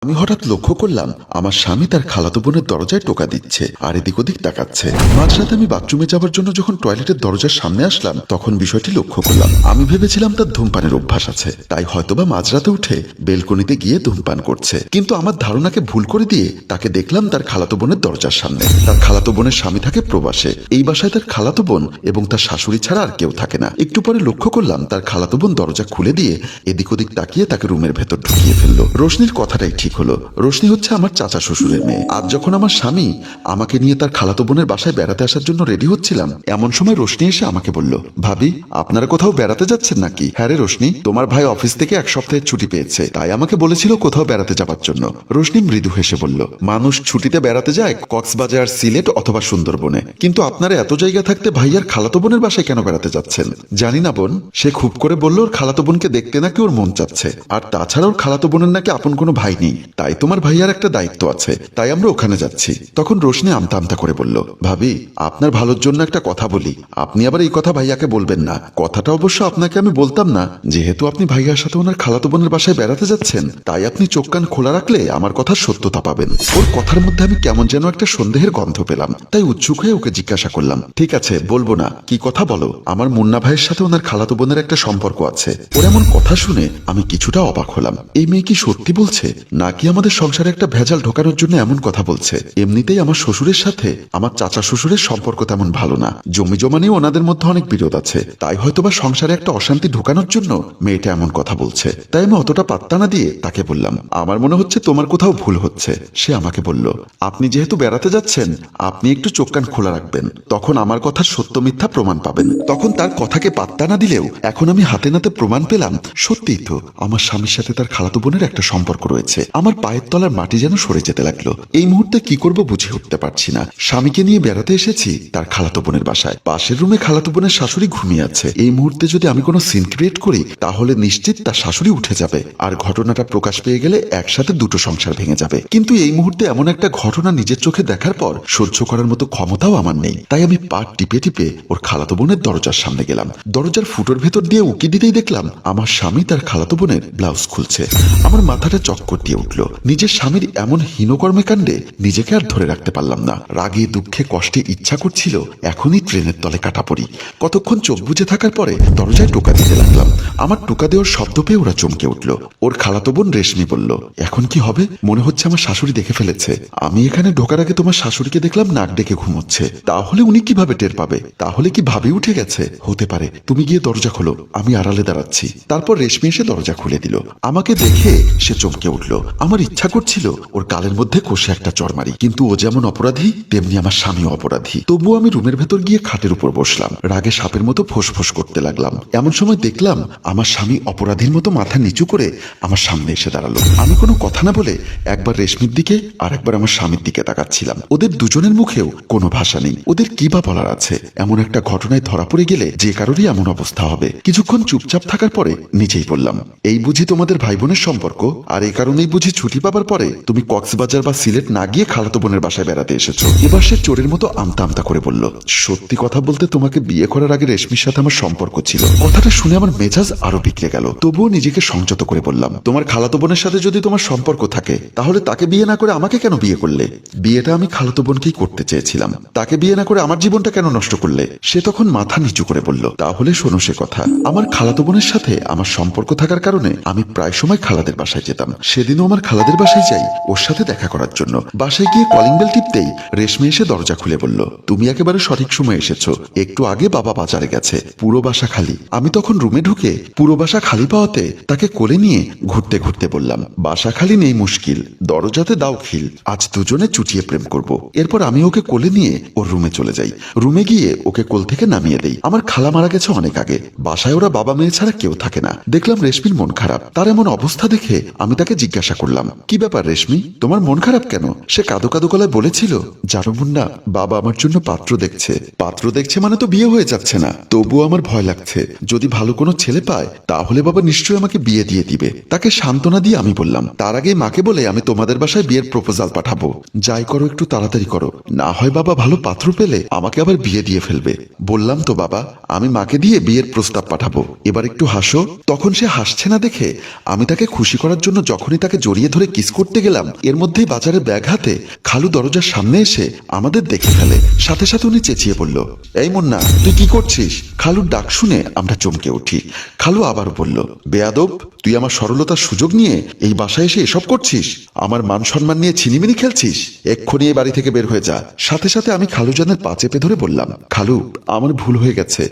আমি হঠাৎ লক্ষ্য করলাম আমার স্বামী তার খালাতো বোনের দরজায় টোকা দিচ্ছে আর এদিক ওদিক তাকাচ্ছে। মাঝরাতে আমি বাথরুমে যাওয়ার জন্য যখন টয়লেটের দরজার সামনে আসলাম তখন বিষয়টি লক্ষ্য করলাম। আমি ভেবেছিলাম তার ধূমপানের অভ্যাস আছে, তাই হয়তোবা মাঝরাতে উঠে বেলকনিতে গিয়ে ধূমপান করছে। কিন্তু আমার ধারণাকে ভুল করে দিয়ে তাকে দেখলাম তার খালাতো বোনের দরজার সামনে। তার খালাতো বোনের স্বামী থাকে প্রবাসে। এই বাসায় তার খালাতো বোন এবং তার শাশুড়ি ছাড়া আর কেউ থাকে না। একটু পরে লক্ষ্য করলাম তার খালাতো বোন দরজা খুলে দিয়ে এদিক ওদিক তাকিয়ে তাকে রুমের ভেতর ঢুকিয়ে ফেললো। রোশনির কথাটাই ঠিক হলো। রোশনি হচ্ছে আমার চাচা শ্বশুরের মেয়ে। আজ যখন আমার স্বামী আমাকে নিয়ে তার খালাতো বোনের বাসায় বেড়াতে আসার জন্য রেডি হচ্ছিলাম, এমন সময় রোশনি এসে আমাকে বলল, ভাবি আপনারা কোথাও বেড়াতে যাচ্ছেন নাকি? হ্যাঁ রে রোশনি, তোমার ভাই অফিস থেকে এক সপ্তাহের ছুটি পেয়েছে, তাই আমাকে বলেছিল কোথাও বেড়াতে যাবার জন্য। রোশনি মৃদু হেসে বলল, মানুষ ছুটিতে বেড়াতে যায় কক্সবাজার, সিলেট অথবা সুন্দরবনে, কিন্তু আপনারা এত জায়গা থাকতে ভাইয়ার খালাতো বোনের বাসায় কেন বেড়াতে যাচ্ছেন? জানি না বোন, সে খুব করে বলল ওর খালাতো বোনকে দেখতে নাকি ওর মন চাচ্ছে, আর তাছাড়া ওর খালাতো বোনের নাকি আপন কোনো ভাই নেই, তাই তোমার ভাইয়ার একটা দায়িত্ব আছে, তাই আমরা ওখানে যাচ্ছি। তখন রোশনি আমতা আমতা করে বলল, ভাবি আপনার ভালোর জন্য একটা কথা বলি, আপনি আবার এই কথা ভাইয়াকে বলবেন না। কথাটা অবশ্য আপনাকে আমি বলতাম না, যেহেতু আপনি ভাইয়ার সাথে ওনার খালাতো বোনের বাসায় বেড়াতে যাচ্ছেন, তাই আপনি চোখ কান খোলা রাখলে আমার কথার সত্যতা পাবেন। ওর কথার মধ্যে আমি কেমন যেন একটা সন্দেহের গন্ধ পেলাম, তাই উৎসুক হয়ে ওকে জিজ্ঞাসা করলাম, ঠিক আছে বলবো না, কি কথা বলো। আমার মুন্না ভাইয়ের সাথে ওনার খালাতো বোনের একটা সম্পর্ক আছে। ওর এমন কথা শুনে আমি কিছুটা অবাক হলাম। এই মেয়ে কি সত্যি বলছে, নাকি আমাদের সংসারে একটা ভেজাল ঢোকানোর জন্য এমন কথা বলছে? এমনিতেই আমার শ্বশুরের সাথে আমার চাচা শ্বশুরের সম্পর্ক তেমন ভালো না, জমি জমা নিয়ে ওনাদের মধ্যে অনেক বিরোধ আছে, তাই হয়তোবা সংসারে একটা অশান্তি ঢোকানোর জন্য মেয়েটা এমন কথা বলছে। তাই আমি অতটা পাত্তা না দিয়ে তাকে বললাম, আমার মনে হচ্ছে তোমার কোথাও ভুল হচ্ছে। সে আমাকে বলল, আপনি যেহেতু বেড়াতে যাচ্ছেন, আপনি একটু চোখ কান খোলা রাখবেন, তখন আমার কথার সত্য মিথ্যা প্রমাণ পাবেন। তখন তার কথাকে পাত্তা না দিলেও এখন আমি হাতে নাতে প্রমাণ পেলাম, সত্যিই তো আমার স্বামীর সাথে তার খালাতো বোনের একটা সম্পর্ক রয়েছে। আমার পায়ের তলার মাটি যেন সরে যেতে লাগলো। এই মুহূর্তে কি করব বুঝে উঠতে পারছি না। স্বামীকে নিয়ে বেড়াতে এসেছি তার খালাতো বোনের বাসায়, পাশের রুমে খালাতো বোনের শাশুড়ি ঘুমিয়ে আছে। এই মুহূর্তে যদি আমি কোনো সিন ক্রিয়েট করি তাহলে নিশ্চিত তার শাশুড়ি উঠে যাবে, আর ঘটনাটা প্রকাশ পেয়ে গেলে একসাথে দুটো সংসার ভেঙে যাবে। কিন্তু এই মুহূর্তে এমন একটা ঘটনা নিজের চোখে দেখার পর সহ্য করার মতো ক্ষমতাও আমার নেই। তাই আমি পা টিপে টিপে ওর খালাতো বোনের দরজার সামনে গেলাম। দরজার ফুটোর ভেতর দিয়ে উকি দিতেই দেখলাম আমার স্বামী তার খালাতো বোনের ব্লাউজ খুলছে। আমার মাথাটা চক্কর দিয়ে উঠল। নিজের স্বামীর এমন হীনকর্মে কাণ্ডে নিজেকে আর ধরে রাখতে পারলাম না। রাগে দুঃখে কষ্টে ইচ্ছা করছিল এখনই ট্রেনের তলে কাটা পড়ি। কতক্ষণ চোখ বুজে থাকার পরে দরজায় টোকা দিতে লাগলাম। আমার টোকা দেওয়ার শব্দ পেয়ে ওরা চমকে উঠল। ওর খালাতো বোন রেশমি বলল, এখন কি হবে? মনে হচ্ছে আমার শাশুড়ি দেখে ফেলেছে। আমি এখানে ঢোকার আগে তোমার শাশুড়িকে দেখলাম নাক ডেকে ঘুমোচ্ছে, তাহলে উনি কিভাবে টের পাবে? তাহলে কি ভাবি উঠে গেছে? হতে পারে, তুমি গিয়ে দরজা খোলো, আমি আড়ালে দাঁড়াচ্ছি। তারপর রেশমি এসে দরজা খুলে দিল। আমাকে দেখে সে চমকে উঠল। আমার ইচ্ছা করছিল ওর গালের মধ্যে কষে একটা চড় মারি, কিন্তু ও যেমন অপরাধী তেমনি আমার স্বামীও অপরাধী। তবুও আমি রুমের ভেতর গিয়ে খাটের উপর বসলাম, রাগে সাপের মতো ফোঁস করতে লাগলাম। এমন সময় দেখলাম আমার স্বামী অপরাধীর মতো মাথা নিচু করে আমার সামনে এসে দাঁড়ালো। আমি কোনো কথা না বলে একবার রেশমির দিকে আর একবার আমার স্বামীর দিকে তাকাচ্ছিলাম। ওদের দুজনের মুখেও কোনো ভাষা নেই। ওদের কি বা বলার আছে? এমন একটা ঘটনায় ধরা পড়ে গেলে যে কারোরই এমন অবস্থা হবে। কিছুক্ষণ চুপচাপ থাকার পরে নিজেই বললাম, এই বুঝি তোমাদের ভাই বোনের সম্পর্ক? আর এই কারণেই বুঝি ছুটি পাবার পরে তুমি কক্সবাজার বা সিলেট না গিয়ে খালাতো বোনের বাসায় বেড়াতে এসেছো? এবার সে চোরের মতো আমতা আমতা করে বলল, সত্যি কথা বলতে তোমাকে বিয়ে করার আগে রেশমির সাথে আমার সম্পর্ক ছিল। কথাটা শুনে আমার মেজাজ আরো বিগড়ে গেল। তবুও নিজেকে সংযত করে বললাম, তোমার খালাতো বোনের সাথে যদি তোমার সম্পর্ক থাকে তাহলে তাকে বিয়ে না করে আমাকে কেন বিয়ে করলে? বিয়েটা আমি খালাতো বোনকেই করতে চেয়েছিলাম, তাকে বিয়ে না করে আমার জীবনটা কেন নষ্ট করলে? সে তখন মাথা নিচু করে বলল, তাহলে শোনো সে কথা, আমার খালাতো বোনের সাথে আমার সম্পর্ক থাকার কারণে আমি প্রায় সময় খালাদের বাসায় যেতাম। সেদিনও আমার খালাদের বাসায় যাই ওর সাথে দেখা করার জন্য। বাসায় গিয়ে কলিং বেল টিপতেই রেশমি এসে দরজা খুলে বলল, তুমি একেবারে সঠিক সময় এসেছো, একটু আগে বাবা বাজারে গেছে, পুরো বাসা খালি। আমি তখন রুমে ঢুকে পুরো বাসা খালি পাওয়াতে তাকে কোলে নিয়ে ঘুরতে ঘুরতে বললাম, বাসা খালি নেই মুশকিল, দরজাতে দাও খিল, আজ দুজনে চুটিয়ে প্রেম করব। এরপর আমি ওকে কোলে নিয়ে ওর রুমে চলে যাই। রুমে গিয়ে ওকে কোল থেকে নামিয়ে দেই। আমার খালা মারা গেছে অনেক আগে, বাসায় ওরা বাবা মেয়ে ছাড়া কেউ থাকে না। দেখলাম রেশমির মন খারাপ। তার এমন অবস্থা দেখে আমি তাকে জিজ্ঞাসা করলাম, কি ব্যাপার রেশমি, তোমার মন খারাপ কেন? সে কাঁদো কাঁদো গলায় বলেছিল, জানো মুন্না, বাবা আমার জন্য পাত্র দেখছে। পাত্র দেখছে মানে তো বিয়ে হয়ে যাচ্ছে না, তবুও আমার ভয় লাগছে। যদি ভালো কোনো ছেলে পায় তাহলে বাবা নিশ্চয়ই আমাকে বিয়ে দিয়ে দিবে। তাকে সান্ত্বনা দিয়ে আমি বললাম, তার আগে মাকে বলে আমি তোমাদের বাসায় বিয়ের প্রপোজাল পাঠাবো। যাই করো একটু তাড়াতাড়ি করো, না হয় বাবা ভালো পাত্র পেলে আমাকে আবার বিয়ে দিয়ে ফেলবে। বললাম তো বাবা, আমি মাকে দিয়ে বিয়ের প্রস্তাব পাঠাবো, এবার একটু হাসো। তখন সে হাসছে না দেখে আমি তাকে খুশি করার জন্য যখনই তাকে জড়িয়ে ধরে কিস করতে গেলাম, এর মধ্যেই বাজারের ব্যাগ হাতে খালু দরজার সামনে এসে আমাদের দেখে ফেলে। সাথে সাথে উনি চেঁচিয়ে বলল, এই মুন্না, তুই কি করছিস? খালুর ডাক শুনে আমরা চমকে উঠি। খালু আবার বলল, বেয়াদব, তুই আমার সরলতার সুযোগ নিয়ে এই বাসায় এসে এসব করছিস? আমার মান সম্মান নিয়ে ছিনিমিনি খেলছিস? এক্ষুনি এই বাড়ি থেকে বের হয়ে যা। সাথে সাথে আমি খালুজানের পা চেপে ধরে বললাম, খালু, আমার ভুল হয়ে গেছে,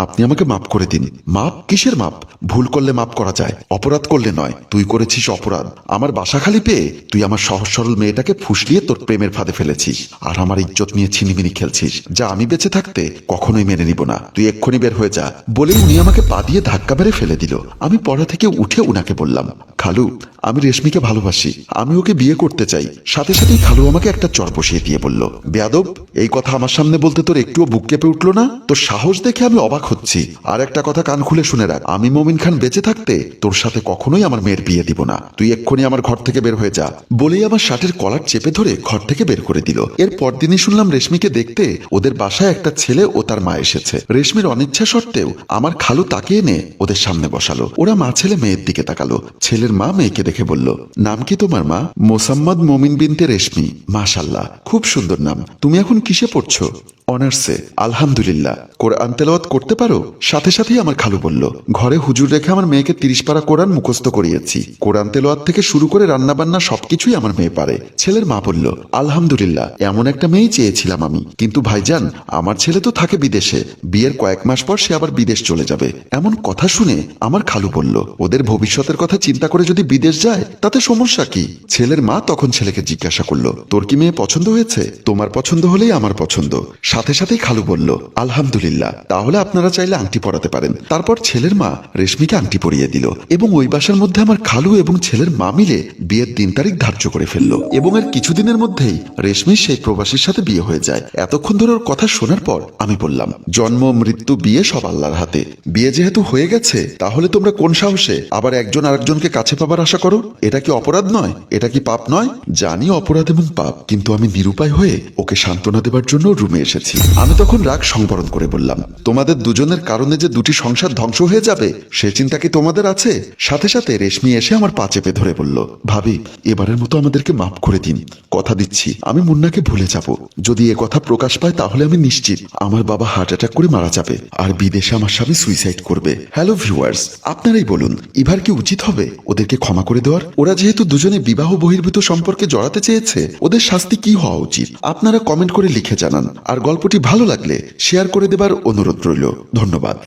আপনি আমাকে মাফ করে দিন। মাপ? কিসের মাপ? ভুল করলে মাপ করা যায়, অপরাধ করলে নয়। তুই করেছিস অপরাধ। আমার বাসা খালি পেয়ে তুই আমার সহজ সরল মেয়েটাকে ফুসলিয়ে তোর প্রেমের ফাঁদে ফেলেছিস, আর আমার ইজ্জত নিয়ে ছিনিমিনি খেলছিস, যা আমি বেঁচে থাকতে কখনোই মেনে নিব না। তুই এক্ষুনি বের হয়ে যা। বলে উনি আমাকে পা দিয়ে ধাক্কা মেরে ফেলে দিল। আমি পড়া থেকে উঠে উনাকে বললাম, খালু, আমি রেশমিকে ভালোবাসি, আমি ওকে বিয়ে করতে চাই। সাথে সাথেই খালু আমাকে একটা চর বসিয়ে দিয়ে বলল, বেয়াদব, এই কথা আমার সামনে বলতে তোর একটুও বুক কেঁপে উঠলো না? তোর সাহস দেখে আমি অবাক হচ্ছি। আর একটা কথা কান খুলে শুনে রাখ, আমি মমিন খান বেঁচে থাকতে তোর সাথে কখনোই আমার মেয়ের বিয়ে দিব না। তুই এক্ষুনি আমার ঘর থেকে বের হয়ে যা। বলেই আমার শার্টের কলার চেপে ধরে ঘর থেকে বের করে দিল। এর পরদিনই শুনলাম রেশমিকে দেখতে ওদের বাসায় একটা ছেলে ও তার মা এসেছে। রেশমির অনিচ্ছা সত্ত্বেও আমার খালু তাকে এনে ওদের সামনে বসালো। ওরা মা ছেলে মেয়ের দিকে তাকালো। ছেলের মা মেয়েকে দেখে বলল, নাম কি তোমার মা? মোসাম্মদ মমিন বিনতে রেশমি। মাশাল্লাহ, খুব সুন্দর নাম। তুমি এখন কিসে পড়ছো? অনার্সে। আলহামদুলিল্লাহ। কোরআন তেলাওয়াত করতে পারো? সাথে সাথেই আমার খালু বলল, ঘরে হুজুর রেখে আমার মেয়েকে 30 পারা কোরআন মুখস্থ করিয়েছি। কোরআন তেলাওয়াত থেকে শুরু করে রান্না বান্না সবকিছুই আমার মেয়ে পারে। ছেলের মা বলল, আলহামদুলিল্লাহ, এমন একটা মেয়ে চেয়েছিলাম আমি, কিন্তু ভাইজান, আমার ছেলে তো থাকে বিদেশে। বিয়ের কয়েক মাস পর সে আবার বিদেশ চলে যাবে। এমন কথা শুনে আমার খালু বলল, ওদের ভবিষ্যতের কথা চিন্তা করে যদি বিদেশ যায় তাতে সমস্যা কি? ছেলের মা তখন ছেলেকে জিজ্ঞাসা করলো, তোর কি মেয়ে পছন্দ হয়েছে? তোমার পছন্দ হলেই আমার পছন্দ। সাথে সাথেই খালু বলল, আলহামদুলিল্লাহ, তাহলে আপনারা চাইলে আংটি পরাতে পারেন। তারপর ছেলের মা রেশমিকে আংটি পরিয়ে দিল এবং ওই বাসার মধ্যে আমার খালু এবং ছেলের মা মিলে বিয়ের দিন তারিখ ধার্য করে ফেললো। এবং এর কিছুদিনের মধ্যেই রেশমির সেই প্রবাসীর সাথে বিয়ে হয়ে যায়। এতক্ষণ ধরে ওর কথা শোনার পর আমি বললাম, জন্ম মৃত্যু বিয়ে সব আল্লাহর হাতে। বিয়ে যেহেতু হয়ে গেছে, তাহলে তোমরা কোন সাহসে আবার একজন আরেকজনকে কাছে পাবার আশা করো? এটা কি অপরাধ নয়? এটা কি পাপ নয়? জানি অপরাধ এবং পাপ, কিন্তু আমি নিরুপায় হয়ে ওকে সান্ত্বনা দেবার জন্য রুমে এসেছি। আমি তখন রাগ সংবরণ করে বললাম, তোমাদের দুজনের কারণে যে দুটি সংসার ধ্বংস হয়ে যাবে সে চিন্তা কি তোমাদের আছে? সাথে সাথে রেশমি এসে আমার পা চেপে ধরে বলল, ভাবি, এবারের মতো আমাদেরকে মাফ করে দিন। কথা দিচ্ছি আমি মুন্নাকে ভুলে যাব। যদি এ কথা প্রকাশ পায় তাহলে আমি নিশ্চিত আমার বাবা হার্ট অ্যাটাক করে মারা যাবে আর বিদেশে আমার স্বামী সুইসাইড করবে। হ্যালো ভিউয়ার্স, আপনারাই বলুন, এবার কি উচিত হবে ওদেরকে ক্ষমা করে দেওয়ার? ওরা যেহেতু দুজনে বিবাহ বহির্ভূত সম্পর্কে জড়াতে চেয়েছে, ওদের শাস্তি কি হওয়া উচিত? আপনারা কমেন্ট করে লিখে জানান। আর গল্পটি ভালো লাগলে শেয়ার করে দেবার অনুরোধ রইল। ধন্যবাদ।